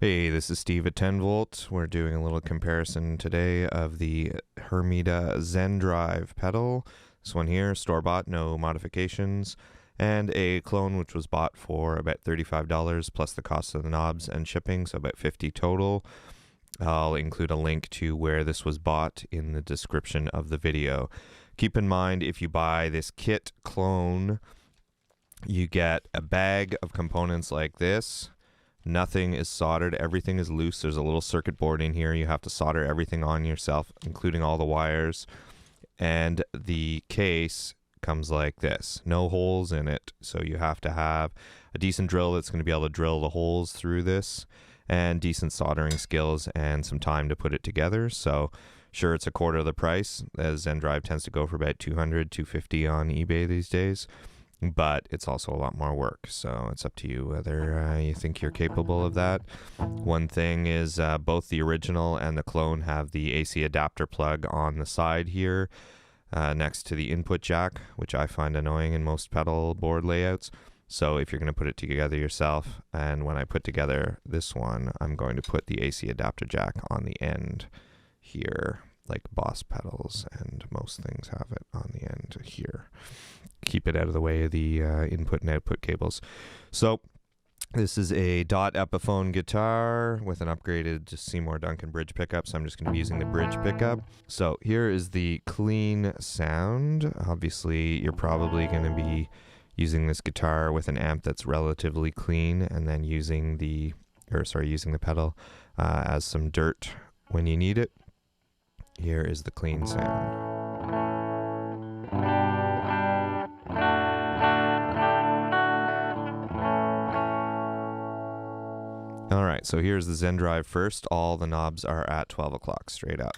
Hey, this is Steve at 10 Volt. We're doing a little comparison today of the Hermida ZenDrive pedal. This one here, store-bought, no modifications, and a clone which was bought for about $35 plus the cost of the knobs and shipping, so about $50 total. I'll include a link to where this was bought in the description of the video. Keep in mind, if you buy this kit clone, you get a bag of components like this. Nothing is soldered, everything is loose. There's a little circuit board in here. You have to solder everything on yourself, including all the wires. And the case comes like this, no holes in it. So you have to have a decent drill that's going to be able to drill the holes through this, and decent soldering skills and some time to put it together. So sure, it's a quarter of the price, as ZenDrive tends to go for about $200, $250 on eBay these days. But it's also a lot more work, so it's up to you whether you think you're capable of that. One thing is both the original and the clone have the AC adapter plug on the side here next to the input jack, which I find annoying in most pedal board layouts. So if you're going to put it together yourself, and when I put together this one, I'm going to put the AC adapter jack on the end here, like Boss pedals and most things have it on the end here. Keep it out of the way of the input and output cables. So this is a Dot Epiphone guitar with an upgraded Seymour Duncan bridge pickup, so I'm just going to be using the bridge pickup. So here is the clean sound. Obviously, you're probably going to be using this guitar with an amp that's relatively clean, and then using the pedal as some dirt when you need it. Here is the clean sound. Alright, so here's the ZenDrive first. All the knobs are at 12 o'clock straight up.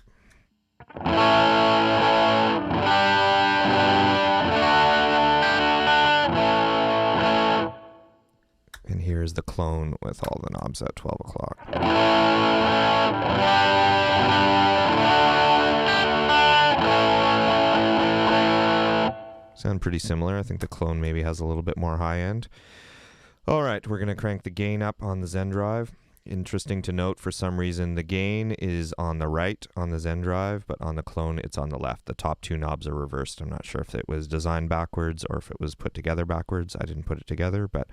And here's the clone with all the knobs at 12 o'clock. Sound pretty similar. I think the clone maybe has a little bit more high end. Alright, we're going to crank the gain up on the ZenDrive. Interesting to note, for some reason the gain is on the right on the ZenDrive, but on the clone it's on the left. The top two knobs are reversed. I'm not sure if it was designed backwards or if it was put together backwards. I didn't put it together, but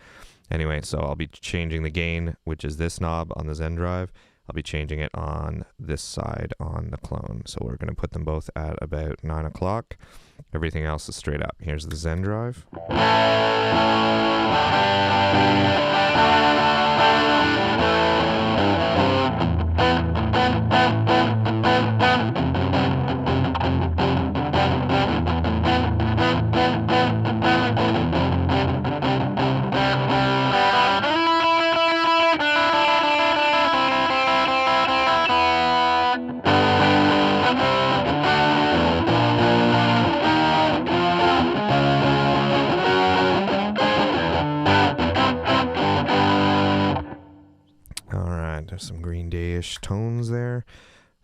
anyway, so I'll be changing the gain, which is this knob on the ZenDrive. I'll be changing it on this side on the clone. So we're going to put them both at about 9 o'clock. Everything else is straight up. Here's the ZenDrive. There's some Green Day-ish tones there.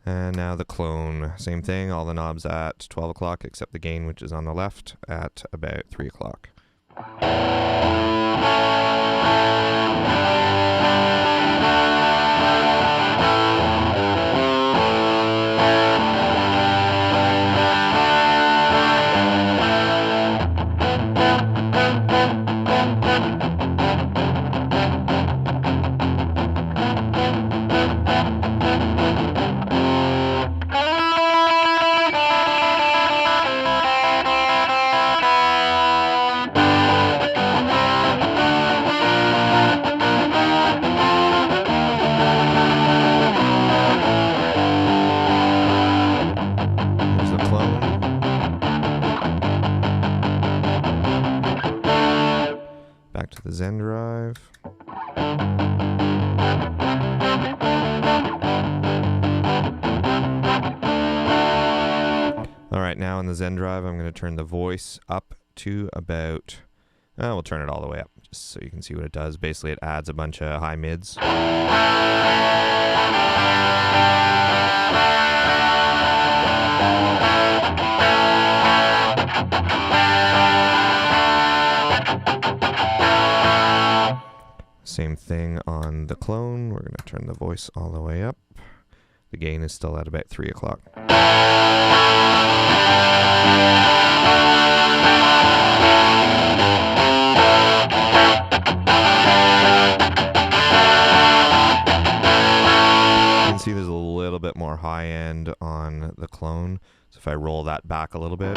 And now the clone, same thing, all the knobs at 12 o'clock except the gain, which is on the left, at about 3 o'clock. Back to the ZenDrive. Alright, now on the ZenDrive, I'm going to turn the voice up to about, we'll turn it all the way up, just so you can see what it does. Basically, it adds a bunch of high mids. Same thing on the clone. We're going to turn the voice all the way up. The gain is still at about 3 o'clock. You can see there's a little bit more high end on the clone. So if I roll that back a little bit.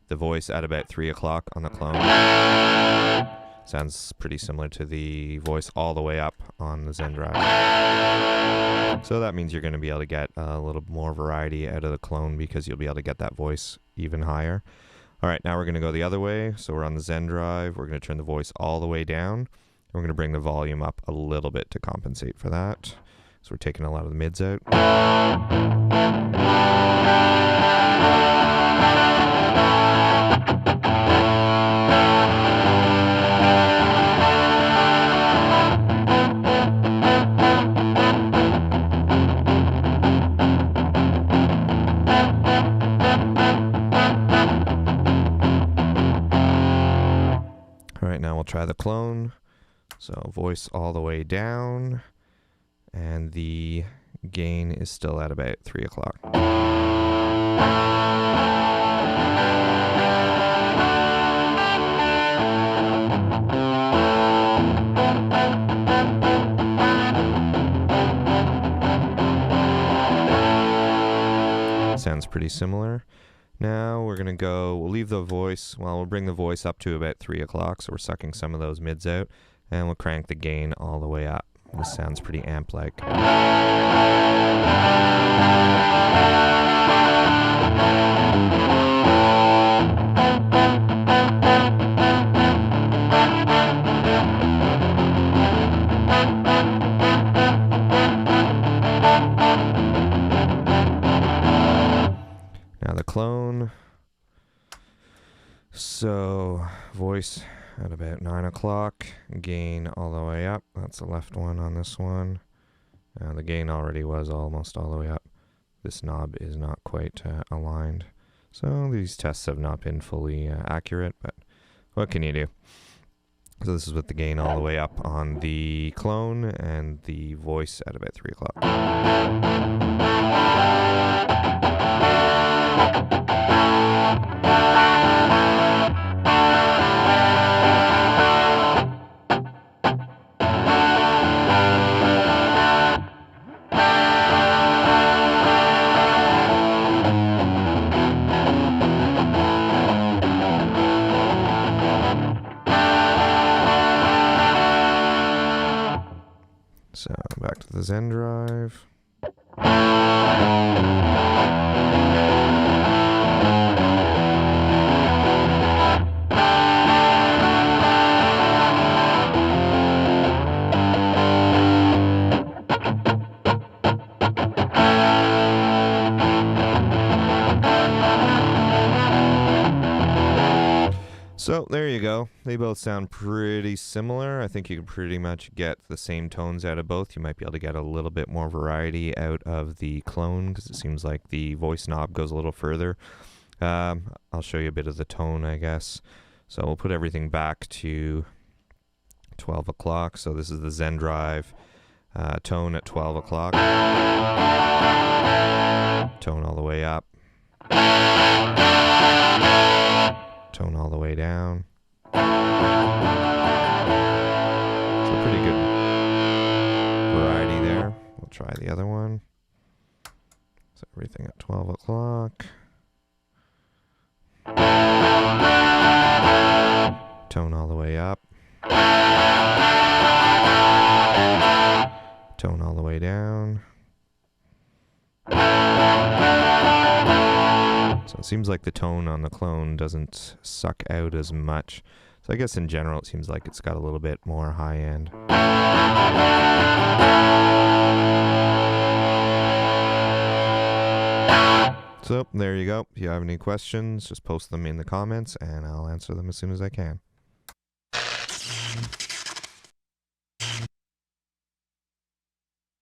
The voice at about 3 o'clock on the clone. Sounds pretty similar to the voice all the way up on the ZenDrive. So that means you're going to be able to get a little more variety out of the clone because you'll be able to get that voice even higher. All right, now we're going to go the other way. So we're on the ZenDrive. We're going to turn the voice all the way down. We're going to bring the volume up a little bit to compensate for that. So we're taking a lot of the mids out. All right, now we'll try the clone. So voice all the way down, and the gain is still at about 3 o'clock. Sounds pretty similar. Now we're going to we'll leave the voice, we'll bring the voice up to about 3 o'clock, so we're sucking some of those mids out, and we'll crank the gain all the way up. This sounds pretty amp-like. Now the clone. So voice at about 9 o'clock, gain all the way up. That's the left one on this one. The gain already was almost all the way up. This knob is not quite aligned. So these tests have not been fully accurate, but what can you do? So this is with the gain all the way up on the clone and the voice at about 3 o'clock. So back to the ZenDrive. So there you go. They both sound pretty similar. I think you can pretty much get the same tones out of both. You might be able to get a little bit more variety out of the clone because it seems like the voice knob goes a little further. I'll show you a bit of the tone, I guess. So we'll put everything back to 12 o'clock. So this is the ZenDrive tone at 12 o'clock. Tone all the way up. Tone all the way down. So pretty good variety there. We'll try the other one. So everything at 12 o'clock. Tone all the way up. Tone all the way down. So it seems like the tone on the clone doesn't suck out as much. So I guess in general it seems like it's got a little bit more high end. So there you go. If you have any questions, just post them in the comments and I'll answer them as soon as I can.